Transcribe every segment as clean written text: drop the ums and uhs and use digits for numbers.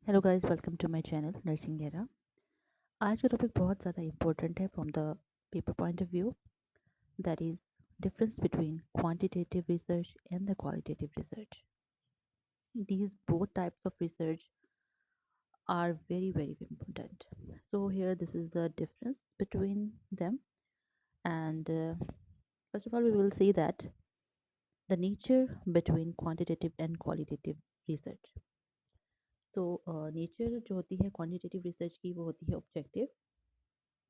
Hello guys, welcome to my channel nursing era. आज का topic बहुत ज़्यादा इम्पोर्टेंट है from the paper point of view, that is difference between quantitative research and the qualitative research. These both types of research are very important. So here this is the difference between them, and first of all we will see that the nature between quantitative and qualitative research. तो nature जो होती है quantitative research की वो होती है objective,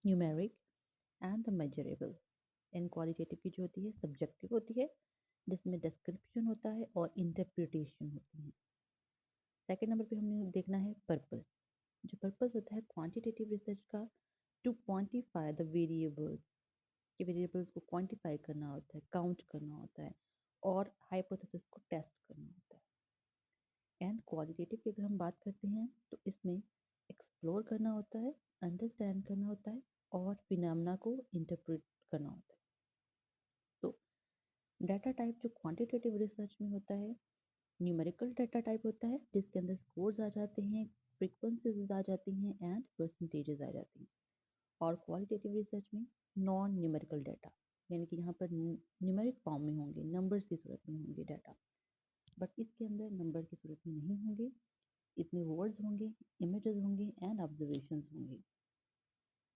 numeric and the measurable. And qualitative की जो होती है सब्जेक्टिव होती है, जिसमें डिस्क्रिप्शन होता है और इंटरप्रिटेशन होती है। सेकंड नंबर पे हमने देखना है पर्पस। जो पर्पस होता है क्वांटिटेटिव रिसर्च का, टू क्वांटिफाई द वेरिएबल्स, कि वेरिएबल्स को क्वांटिफाई करना होता है, काउंट करना होता है और हाइपोथेसिस को टेस्ट करना होता है। एंड क्वालिटेटिव की अगर हम बात करते हैं तो इसमें एक्सप्लोर करना होता है, अंडरस्टैंड करना होता है और फिनोमेना को इंटरप्रेट करना होता है। तो डाटा टाइप जो क्वांटिटेटिव रिसर्च में होता है, न्यूमेरिकल डाटा टाइप होता है जिसके अंदर स्कोर्स आ जाते हैं, फ्रीक्वेंसीज आ जाती हैं एंड परसेंटेजेस आ जाती हैं। और क्वालिटेटिव रिसर्च में नॉन न्यूमेरिकल डाटा, यानी कि यहाँ पर न्यूमेरिक फॉर्म में होंगे, नंबर्स की सूरत में होंगे डाटा, बट इसके अंदर नंबर की सूरत में नहीं होंगे। इसमें वर्ड्स होंगे, इमेजेस होंगे एंड ऑब्जर्वेशंस होंगे।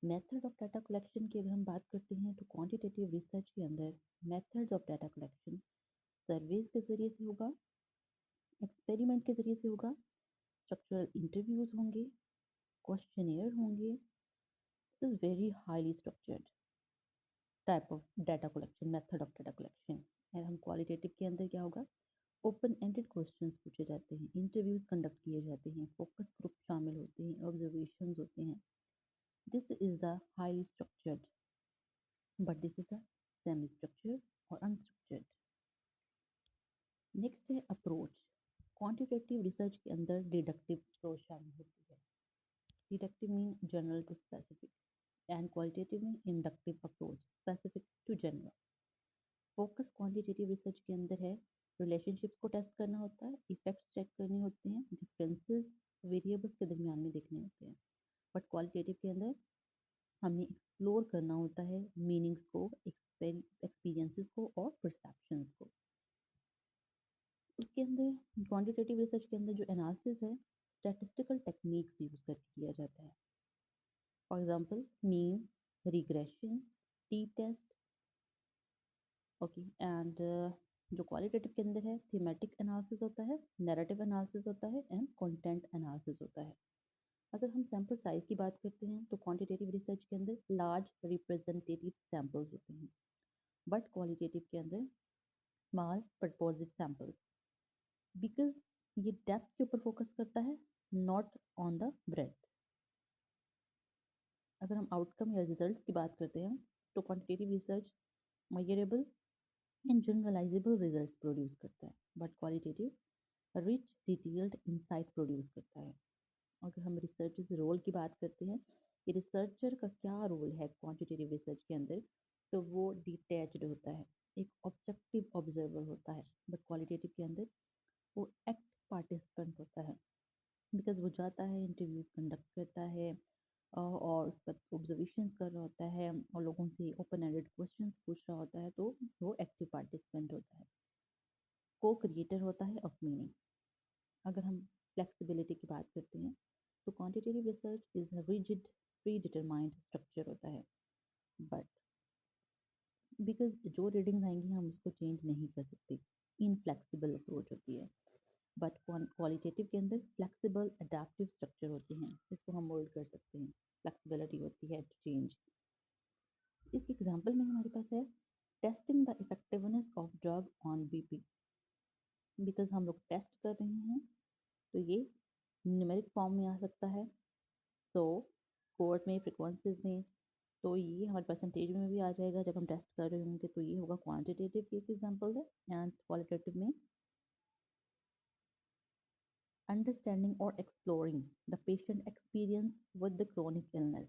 मेथड ऑफ डाटा कलेक्शन की अगर हम बात करते हैं तो क्वांटिटेटिव रिसर्च के अंदर methods of data collection surveys के जरिए से होगा, एक्सपेरिमेंट के जरिए से होगा, स्ट्रक्चरल इंटरव्यूज होंगे, क्वेश्चनेयर होंगे। This is very highly structured type of data collection, method of data collection. और हम क्वालिटेटिव के अंदर क्या होगा, ओपन एंडेड क्वेश्चंस पूछे जाते हैं, इंटरव्यूज कंडक्ट किए जाते हैं, फोकस ग्रुप शामिल होते हैं, ऑब्जर्वेशंस होते हैं। This is the highly structured, but this is the semi structured और अनस्ट्रक्चर्ड। नेक्स्ट है अप्रोच। क्वांटिटेटिव रिसर्च के अंदर डिडक्टिव अप्रोच शामिल होती है। Deductive mean general to specific and qualitative mean inductive approach, specific to general. Focus quantitative research के अंदर है, रिलेशनशिप्स को टेस्ट करना होता है, इफेक्ट्स चेक करने होते हैं, डिफरेंसेस वेरिएबल्स के दरमियान में देखने होते हैं। बट क्वालिटेटिव के अंदर हमें एक्सप्लोर करना होता है मीनिंग्स को, एक्सपीरियंसेस को और परसेप्शंस को। उसके अंदर क्वांटिटेटिव रिसर्च के अंदर जो एनालिसिस है, स्टैटिस्टिकल टेक्निक्स यूज करके किया जाता है। For example mean, regression, T test. Okay, and जो क्वालिटेटिव के अंदर है, थीमेटिक एनालिसिस होता है, नैरेटिव एनालिसिस होता है एंड कंटेंट एनालिसिस होता है। अगर हम सैंपल साइज की बात करते हैं तो क्वांटिटेटिव रिसर्च के अंदर लार्ज रिप्रेजेंटेटिव सैंपल्स होते हैं, बट क्वालिटेटिव के अंदर स्मॉल प्रपोजिट सैंपल्स, बिकॉज ये डेप्थ के ऊपर फोकस करता है, नॉट ऑन द ब्रेथ। अगर हम आउटकम या रिजल्ट की बात करते हैं तो quantitative research measurable and generalizable results produce करता है, but qualitative rich detailed insight produce करता है। अगर हम रिसर्च रोल की बात करते हैं कि रिसर्चर का क्या रोल है क्वांटिटेटिव रिसर्च के अंदर, तो वो डिटैच्ड होता है, एक ऑब्जेक्टिव ऑब्जर्वर होता है। बट क्वालिटेटिव के अंदर वो एक्ट पार्टिसिपेंट होता है, बिकॉज वो जाता है, इंटरव्यूज कंडक्ट करता है और उस पर ऑब्जर्वेशन कर रहा होता है और लोगों से ओपन एंडेड क्वेश्चंस पूछ रहा होता है, तो वो एक्टिव पार्टिसिपेंट होता है, को क्रिएटर होता है ऑफ मीनिंग। अगर हम फ्लेक्सिबिलिटी की बात करते हैं तो quantitative research is a rigid pre determined structure होता है, बट बिकॉज जो रीडिंग्स आएंगी हम उसको चेंज नहीं कर सकते, इनफ्लेक्सिबल अप्रोच होती है। बट क्वालिटेटिव के अंदर फ्लेक्सिबल अडेप्टिव स्ट्रक्चर होते हैं, इसको हम मोल्ड कर सकते हैं, फ्लेक्सिबिलिटी होती है टू चेंज। इस एग्जांपल में हमारे पास है testing the effectiveness of drug on BP. Because हम लोग टेस्ट कर रहे हैं तो ये न्यूमेरिक फॉर्म में आ सकता है, तो कोर्ट में, फ्रिक्वेंसीज में, तो ये हमारे परसेंटेज में भी आ जाएगा जब हम टेस्ट कर रहे होंगे, तो ये होगा क्वांटिटेटिव केस एग्जांपल है। एंड क्वालिटेटिव में अंडरस्टैंडिंग और exploring the patient experience with the chronic illness.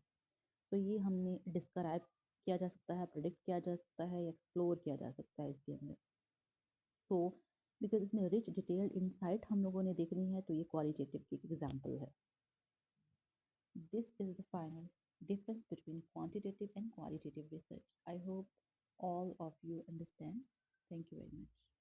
तो ये हमने डिस्क्राइब किया जा सकता है, प्रिडिक्ट किया जा सकता है, एक्सप्लोर किया जा सकता है इसके अंदर। तो बिकॉज इसमें रिच डिटेल्ड इंसाइट हम लोगों ने देखनी है, तो ये क्वालिटेटिव की एग्जाम्पल है। this is the final difference between quantitative and qualitative research. I hope all of you understand. Thank you very much.